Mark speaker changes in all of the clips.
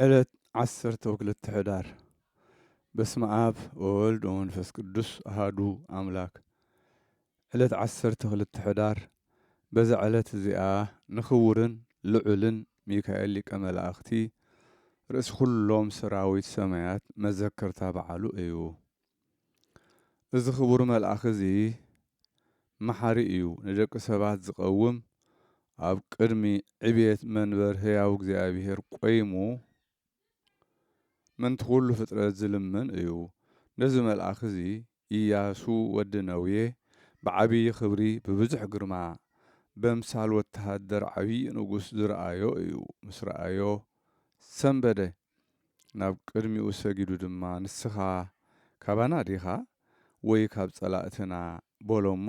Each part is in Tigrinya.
Speaker 1: ዕለት 12 ሕዳር በስመ አብ ወወልድ ወመንፈስ ቅዱስ አሐዱ አምላክ። ዕለት 12 ሕዳር በዛ ዕለት እዚኣ ንኽቡርን ልዑልን ሚካኤል ሊቀ መላእኽቲ ርእሲ ኩሎም ሰራዊት ሰማያት መዘከርታ በዓሉ እዩ። እዚ ክቡር መልአኽ እዚ መሓሪ እዩ፣ ንደቂ ሰባት ዝቐውም ኣብ ቅድሚ ዕብየት መንበር ሕያው እግዚኣብሔር ቆይሙ ምንቲ ኩሉ ፍጥረት ዝልምን እዩ። ነዚ መልአኽ እዚ ኢያሱ ወዲ ነውየ ብዓብዪ ክብሪ ብብዙሕ ግርማ በምሳል ወተሃደር ዓብዪ ንጉስ ዝረአዮ እዩ። ምስ ረአዮ ሰንበደ ናብ ቅድሚኡ ሰጊዱ ድማ ንስኻ ካባና ዲኻ ወይ ካብ ጸላእትና በሎ እሞ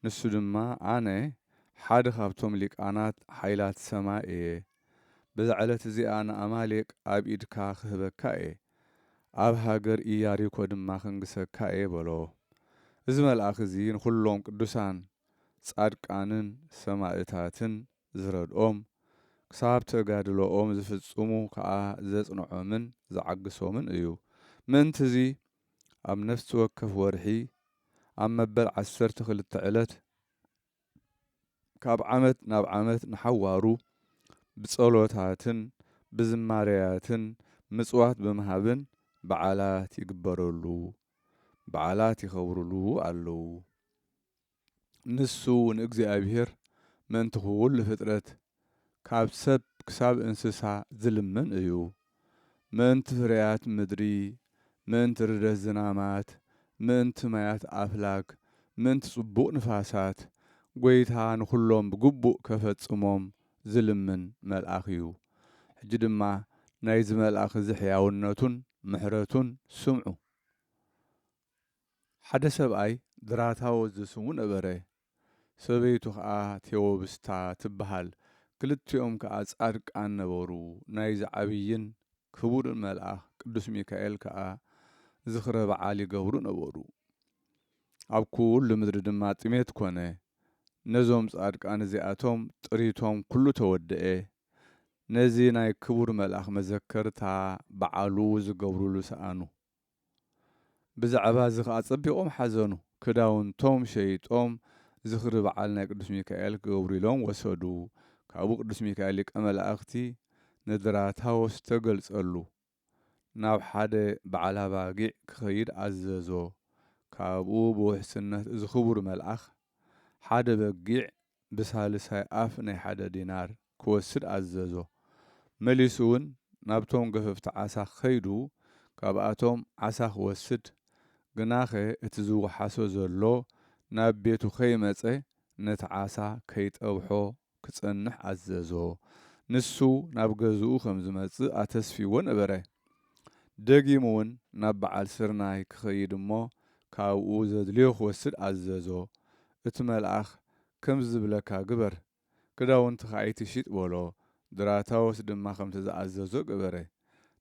Speaker 1: ንሱ ድማ ኣነ ሓደ ካብቶም ሊቃናት ሓይላት ሰማይ እየ። በዛ ዕለት እዚኣ ንኣማሌቅ ኣብ ኢድካ ክህበካ እየ፣ ኣብ ሃገር ኢያሪኮ ድማ ክንግሰካ እየ በሎ። እዚ መልአኽ እዚ ንኩሎም ቅዱሳን ጻድቃንን ሰማዕታትን ዝረድኦም ክሳብ ተጋድሎኦም ዝፍጽሙ ከዓ ዘጽንዖምን ዝዓግሶምን እዩ። ምእንቲ እዚ ኣብ ነፍሲ ወከፍ ወርሒ ኣብ መበል 12 ዕለት ካብ ዓመት ናብ ዓመት ንሓዋሩ ብጸሎታትን ብዝማረያትን ምጽዋት ብምሃብን በዓላት ይግበረሉ፣ በዓላት ይኸብሩሉ ኣለዉ። ንሱ ንእግዚኣብሔር ምእንቲ ኩሉ ፍጥረት ካብ ሰብ ክሳብ እንስሳ ዝልምን እዩ። ምእንቲ ፍርያት ምድሪ፣ ምእንቲ ርደት ዝናማት፣ ምእንቲ ማያት ኣፍላክ፣ ምእንቲ ጽቡቕ ንፋሳት ጐይታ ንኩሎም ብግቡእ ከፈጽሞም ዝልምን መልአኽ እዩ። ሕጂ ድማ ናይዚ መልአኽ እዚ ሕያውነቱን ምሕረቱን ስምዑ። ሓደ ሰብኣይ ድራታዎስ ዝስሙ ነበረ፣ ሰበይቱ ከዓ ቴዎብስታ ትበሃል። ክልቲኦም ከዓ ጻድቃን ነበሩ። ናይዚ ዓብይን ክቡርን መልአኽ ቅዱስ ሚካኤል ከዓ ዝኽረ በዓል ይገብሩ ነበሩ። ኣብ ኩሉ ምድሪ ድማ ጥሜት ኮነ። ነዞም ጻድቃን እዚኣቶም ጥሪቶም ኩሉ ተወድአ። ነዚ ናይ ክቡር መልአኽ መዘከርታ በዓሉ ዝገብሩሉ ሰኣኑ። ብዛዕባ እዚ ከዓ ጸቢቖም ሓዘኑ። ክዳውንቶም ሸይጦም ዝኽሪ በዓል ናይ ቅዱስ ሚካኤል ክገብሩ ኢሎም ወሰዱ። ካብኡ ቅዱስ ሚካኤል ሊቀ መላእኽቲ ንድራታዎስ ተገልጸሉ። ናብ ሓደ በዓል ኣባጊዕ ክኸይድ ኣዘዞ። ካብኡ ብውሕስነት እዚ ክቡር መልአኽ ሓደ በጊዕ ብሳልሳይ ኣፍ ናይ ሓደ ዲናር ክወስድ ኣዘዞ። መሊሱ እውን ናብቶም ገፈፍቲ ዓሳ ኸይዱ ካብኣቶም ዓሳ ክወስድ ግናኸ እቲ ዝወሓሶ ዘሎ ናብ ቤቱ ከይመጸ ነቲ ዓሳ ከይጠብሖ ክጸንሕ ኣዘዞ። ንሱ ናብ ገዝኡ ከም ዝመጽእ ኣተስፊዎ ነበረ። ደጊሙ እውን ናብ በዓል ስርናይ ክኸይድ እሞ ካብኡ ዘድልዮ ክወስድ ኣዘዞ። እቲ መልአኽ ከም ዝብለካ ግበር፣ ክዳውንትኻ ኣይትሽጥ በሎ። ድራታዎስ ድማ ከምቲ ዝኣዘዞ ገበረ።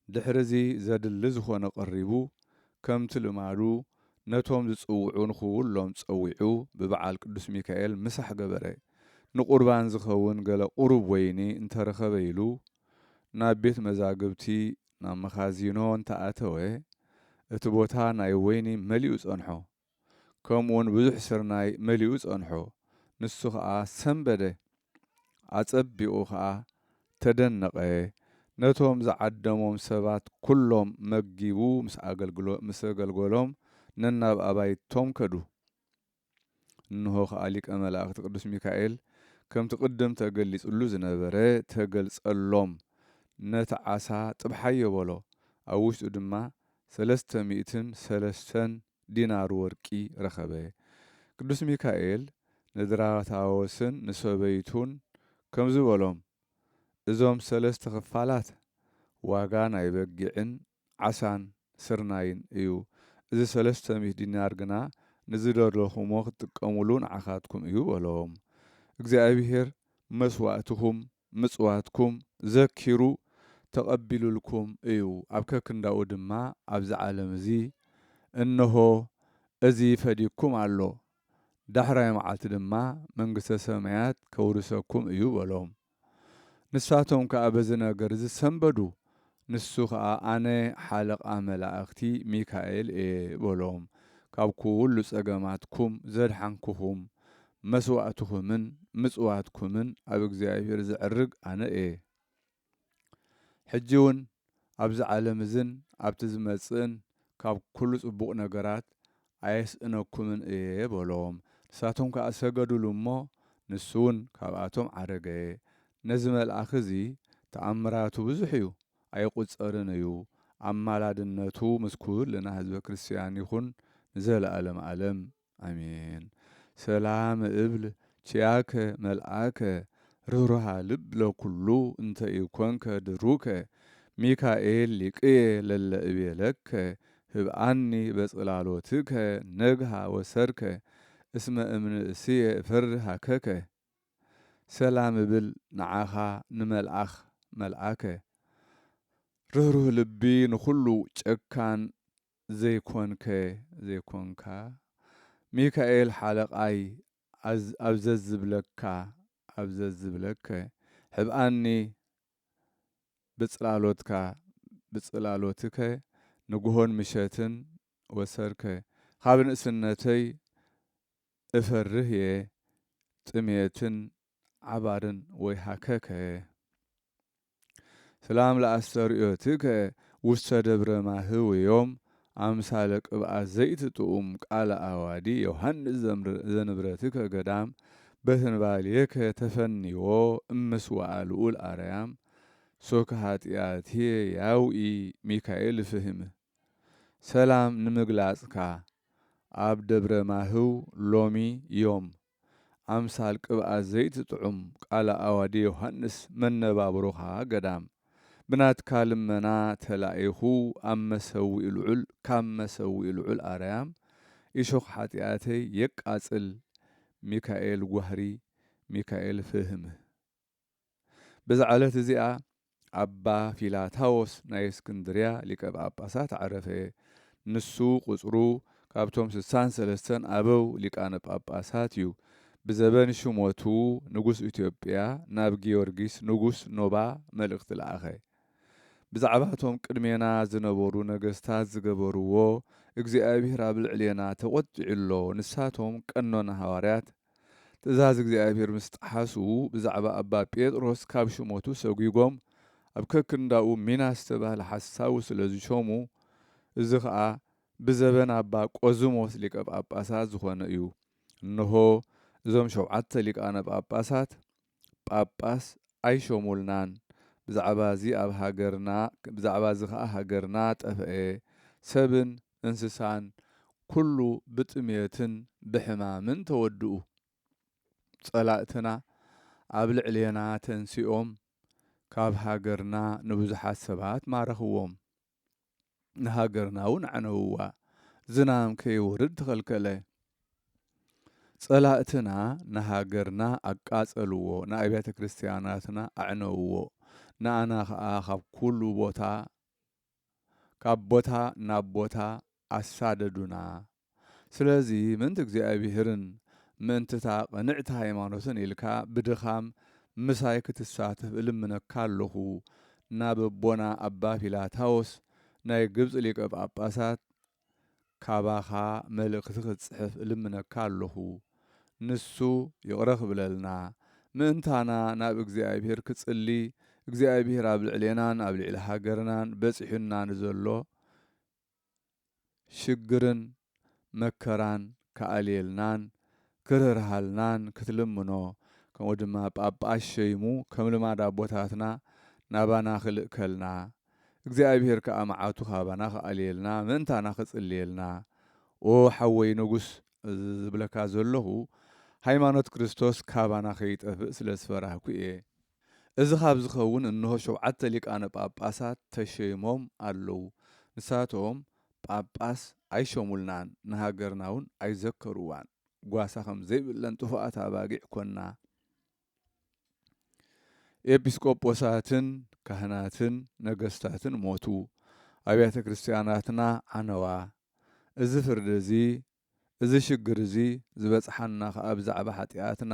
Speaker 1: ድሕሪዚ ዘድሊ ዝኾነ ቀሪቡ ከምቲ ልማዱ ነቶም ዝጽውዑ ንኹሎም ጸዊዑ ብበዓል ቅዱስ ሚካኤል ምሳሕ ገበረ። ንቁርባን ዝኸውን ገለ ቁሩብ ወይኒ እንተረኸበ ኢሉ ናብ ቤት መዛግብቲ ናብ መኻዚኖ እንተኣተወ እቲ ቦታ ናይ ወይኒ መሊኡ ጸንሖ። ከምኡውን ብዙሕ ስርናይ መሊኡ ጸንሖ። ንሱ ከዓ ሰንበደ፣ ኣጸቢቑ ከዓ ተደነቐ። ነቶም ዝዓደሞም ሰባት ኩሎም መጊቡ ምስ ኣገልገሎም ነናብ ኣባይቶም ከዱ። እንሆ ከዓ ሊቀ መላእኽቲ ቅዱስ ሚካኤል ከምቲ ቅድም ተገሊጹሉ ዝነበረ ተገልጸሎም። ነቲ ዓሳ ጥብሓዮ በሎ። ኣብ ውሽጡ ድማ 303 ዲናር ወርቂ ረኸበ። ቅዱስ ሚካኤል ንድራታዎስን ንሰበይቱን ከምዚ በሎም፣ እዞም 3 ክፋላት ዋጋ ናይ በጊዕን ዓሳን ስርናይን እዩ። እዚ 300 ዲናር ግና ንዝደለኹሞ ክትጥቀሙሉ ንዓኻትኩም እዩ በሎም። እግዚኣብሔር መስዋዕትኩም ምጽዋትኩም ዘኪሩ ተቐቢሉልኩም እዩ። ኣብ ከክንዳኡ ድማ ኣብዚ ዓለም እዚ እነሆ እዚ ፈዲኩም ኣሎ፣ ዳሕራይ መዓልቲ ድማ መንግስተ ሰማያት ከውርሰኩም እዩ በሎም። ንሳቶም ከዓ በዚ ነገር እዚ ሰንበዱ። ንሱ ከዓ ኣነ ሓለቓ መላእኽቲ ሚካኤል እየ በሎም ካብ ኩሉ ፀገማትኩም ዘድሓንኩኹም መስዋእትኩምን ምጽዋትኩምን ኣብ እግዚኣብሔር ዝዕርግ ኣነ እየ ሕጂ እውን ኣብዚ ዓለም እዝን ኣብቲ ዝመጽእን ካብ ኩሉ ጽቡቕ ነገራት ኣየስእነኩምን እየ በሎም ንሳቶም ከዓ ሰገዱሉ እሞ ንሱ እውን ካብኣቶም ዓረገ ነዚ መልኣኽ እዚ ተኣምራቱ ብዙሕ እዩ ኣይቁፀርን እዩ ኣማላድነቱ ምስ ኩልና ህዝበ ክርስቲያን ይኹን ንዘለኣለም ዓለም ኣሜን ሰላም እብል ችያከ መልአከ ርህሩሃ ልብ ለኩሉ እንተ ኢኮንከ ድሩከ ሚካኤል ሊቅየ ለለ እቤለከ ህብአኒ በጽላሎትከ ነግሃ ወሰርከ እስመ እምንእስየ ፈርሃከከ ሰላም እብል ንዓኻ ንመልኣኽ መልአከ ርህሩህ ልቢ ንኩሉ ጨካን ዘይኮንከ ዘይኮንካ ሚካኤል ሓለቓይ ኣብዘዝብለከ ሕብአኒ ብጽላሎትከ ንጉሆን ምሸትን ወሰርከ ካብ ንእስነተይ እፈርህ እየ ጥሜትን ዓባርን ወይ ሃከከ ሰላም ለአስተርእዮትከ ውስተ ደብረ ማህውዮም አምሳለ ቅብአት ዘይትጥኡም ቃለ አዋዲ ዮሐንስ ዘንብረትከ ገዳም በትንባልየከ ተፈኒዎ እምስዋዓ ልዑል አርያም ሶከ ኃጢአትየ ያውኢ ሚካኤል ፍህም ሰላም ንምግላጽካ ኣብ ደብረ ማህው ሎሚ ዮም አምሳል ቅብአት ዘይትጥዑም ቃለ አዋዲ ዮሐንስ መነባብሮኻ ገዳም ብናትካ ልመና ተላኢኹ ኣብ መሰዊኢ ልዑል ካብ መሰዊኢ ልዑል አርያም ኢሾኽ ኃጢአተይ የቃጽል ሚካኤል ጓህሪ ሚካኤል ፍህም በዛ ዕለት እዚኣ ኣባ ፊላታዎስ ናይ እስክንድርያ ሊቀ ጳጳሳት ዓረፈ ንሱ ቁጽሩ ካብቶም 63 ኣበው ሊቃነ ጳጳሳት እዩ ብዘበን ሽሞቱ ንጉስ ኢትዮጵያ ናብ ጊዮርጊስ ንጉስ ኖባ መልእኽቲ ለኣኸ ብዛዕባቶም ቅድሜና ዝነበሩ ነገስታት ዝገበርዎ እግዚኣብሔር ኣብ ልዕሌና ተቆጢዑሎ ንሳቶም ቀኖና ሐዋርያት ትእዛዝ እግዚኣብሔር ምስ ጣሓሱ ብዛዕባ ኣባ ጴጥሮስ ካብ ሽሞቱ ሰጉጎም ኣብ ከክንዳኡ ሚናስ ዝተባህለ ሓሳቡ ስለ ዝሾሙ እዚ ከዓ ብዘበን ኣባ ቆዝሞስ ሊቀ ጳጳሳት ዝኾነ እዩ እንሆ እዞም 7 ሊቃነ ጳጳሳት ጳጳስ ኣይሾሙልናን ብዛዕባ እዚ ኣብ ሃገርና ብዛዕባ እዚ ከዓ ሃገርና ጠፍአ ሰብን እንስሳን ኩሉ ብጥሜትን ብሕማምን ተወድኡ ጸላእትና ኣብ ልዕሌና ተንሲኦም ካብ ሃገርና ንብዙሓት ሰባት ማረኽዎም ንሃገርና እውን ዓነውዋ ዝናም ከይውርድ ተኸልከለ ጸላእትና ንሃገርና ኣቃጸልዎ ንኣብያተ ክርስቲያናትና ኣዕነውዎ ንኣና ከዓ ካብ ኩሉ ቦታ ካብ ቦታ ናብ ቦታ ኣሳደዱና ስለዚ ምንቲ እግዚኣብሔርን ምንትታ ቅንዕቲ ሃይማኖትን ኢልካ ብድኻም ምሳይ ክትሳተፍ እልምነካ ኣለኹ ናብ ኣቦና ኣባ ፊላታዎስ ናይ ግብፅ ሊቀ ጳጳሳት ካባኻ መልእኽቲ ክትጽሕፍ እልምነካ ኣለኹ ንሱ ይቕረ ክብለልና ምእንታና ናብ እግዚኣብሔር ክጽሊ እግዚኣብሔር ኣብ ልዕሌናን ኣብ ልዕሊ ሃገርናን በፂሑና ንዘሎ ሽግርን መከራን ከኣልየልናን ክርህርሃልናን ክትልምኖ ከምኡ ድማ ጳጳስ ሸይሙ ከም ልማድ ኣቦታትና ናባና ክልእከልና እግዚኣብሔር ከዓ መዓቱ ካባና ከኣልየልና ምእንታና ክጽልየልና ኦ ሓወይ ንጉስ ዝብለካ ዘለኹ ሃይማኖት ክርስቶስ ካባና ከይጠፍእ ስለ ዝፈራህኩ እየ እዚ ካብ ዝኸውን እንሆ 7 ሊቃነ ጳጳሳት ተሸይሞም ኣለዉ ንሳቶም ጳጳስ ኣይሾሙልናን ንሃገርና እውን ኣይዘከሩዋን ጓሳ ከም ዘይብለን ጥፉኣት ኣባጊዕ ኮና ኤጲስቆጶሳትን ካህናትን ነገስታትን ሞቱ ኣብያተ ክርስቲያናትና ዓነዋ እዚ ፍርዲ እዚ እዚ ሽግር እዚ ዝበፅሓና ከዓ ብዛዕባ ሓጢኣትና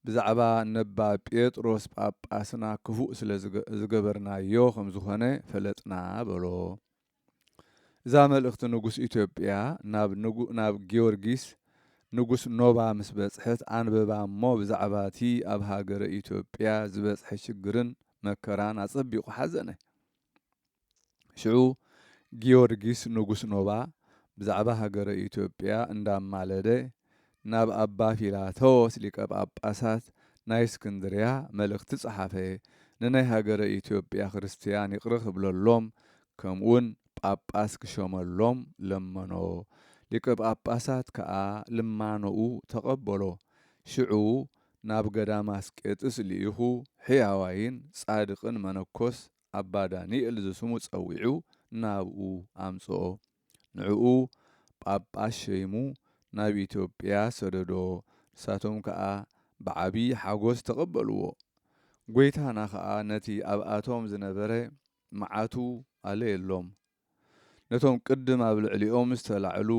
Speaker 1: ብዛዕባ ነባ ጴጥሮስ ጳጳስና ክፉእ ስለ ዝገበርናዮ ከም ዝኾነ ፈለጥና በሎ። እዛ መልእኽቲ ንጉስ ኢትዮጵያ ናብ ጊዮርጊስ ንጉስ ኖባ ምስ በጽሐት አንበባ እሞ ብዛዕባ እቲ ኣብ ሃገረ ኢትዮጵያ ዝበጽሐ ሽግርን መከራን አጸቢቑ ሓዘነ። ሽዑ ጊዮርጊስ ንጉስ ኖባ ብዛዕባ ሃገረ ኢትዮጵያ እንዳማለደ ናብ አባ ፊላቶስ ሊቀ ጳጳሳት ናይ እስክንድርያ መልእኽቲ ጸሓፈ። ንናይ ሃገረ ኢትዮጵያ ክርስቲያን ይቕሪ ክብለሎም ከምኡውን ጳጳስ ክሾመሎም ለመኖ። ሊቀ ጳጳሳት ከዓ ልማኖኡ ተቐበሎ። ሽዑ ናብ ገዳማ አስቄጥስ ልኢኹ ሕያዋይን ጻድቕን መነኮስ አባ ዳንኤል ዝስሙ ጸዊዑ ናብኡ አምጽኦ። ንዕኡ ጳጳስ ሸይሙ ናብ ኢትዮጵያ ሰደዶ። ንሳቶም ከዓ ብዓቢይ ሓጎስ ተቐበልዎ። ጐይታና ከዓ ነቲ ኣብኣቶም ዝነበረ መዓቱ ኣለየሎም። ነቶም ቅድም ኣብ ልዕሊኦም ዝተላዕሉ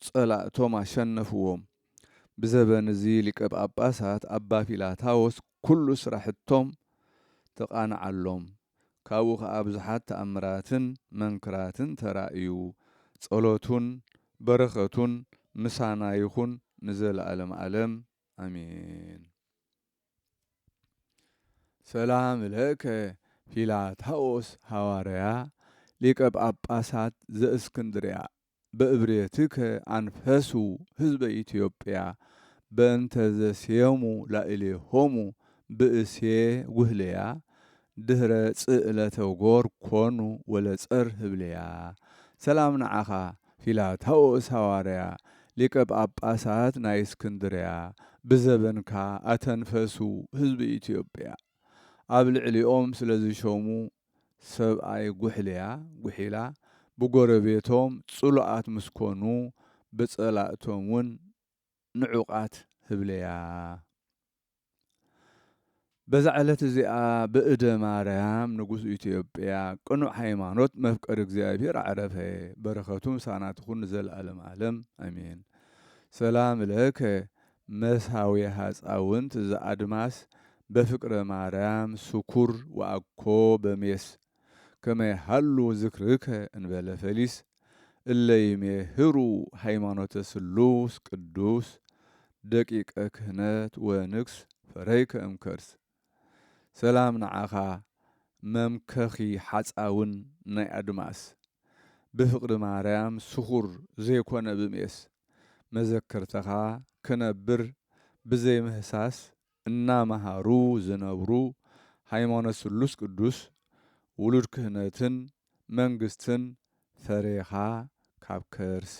Speaker 1: ጸላእቶም ኣሸነፍዎም። ብዘበን እዚ ሊቀ ጳጳሳት ኣባ ፊላታዎስ ኩሉ ስራሕቶም ተቓንዓሎም። ካብኡ ከዓ ብዙሓት ተኣምራትን መንክራትን ተራእዩ። ጸሎቱን በረኸቱን ምሳና ይኹን ንዘለዓለም ዓለም አሜን። ሰላም ለከ ፊላታዎስ ሐዋርያ ሊቀ ጳጳሳት ዘእስክንድርያ በእብሬትከ አንፈሱ ህዝበ ኢትዮጵያ በእንተ ዘሴሙ ላዕሌሆሙ ብእሴ ውህልያ ድህረ ጽዕለተ ጎር ኮኑ ወለጸር ህብልያ። ሰላም ንዓኻ ፊላታዎስ ሐዋርያ ሊቀ ጳጳሳት ናይ እስክንድርያ ብዘበንካ አተንፈሱ ህዝቢ ኢትዮጵያ ኣብ ልዕሊኦም ስለ ዝሾሙ ሰብኣይ ጉሒላ ብጎረቤቶም ጽሉኣት ምስኮኑ ብጸላእቶም እውን ንዑቓት ህብለያ። በዛ ዕለት እዚኣ ብእደ ማርያም ንጉስ ኢትዮጵያ ቅኑዕ ሃይማኖት መፍቀሪ እግዚአብሔር ዓረፈ። በረኸቱ ምሳና ትኹን ንዘለዓለም ዓለም አሜን። ሰላም ለከ መሳዊ ሃፃውንት ዘአድማስ በፍቅረ ማርያም ስኩር ወአኮ በሜስ ከመይሃሉ ዝክርከ እንበለ ፈሊስ እለ ይሜህሩ ሃይማኖተ ስሉስ ቅዱስ ደቂቀ ክህነት ወንግስ ፈረይከ እምከርስ። ሰላም ንዓኻ መምከኺ ሓፃውን ናይ አድማስ ብፍቅሪ ማርያም ስኹር ዘይኮነ ብሜስ መዘከርተኻ ክነብር ብዘይ ምህሳስ እናመሃሩ ዝነብሩ ሃይማኖት ስሉስ ቅዱስ ውሉድ ክህነትን መንግስትን ፈሬኻ ካብ ከርስ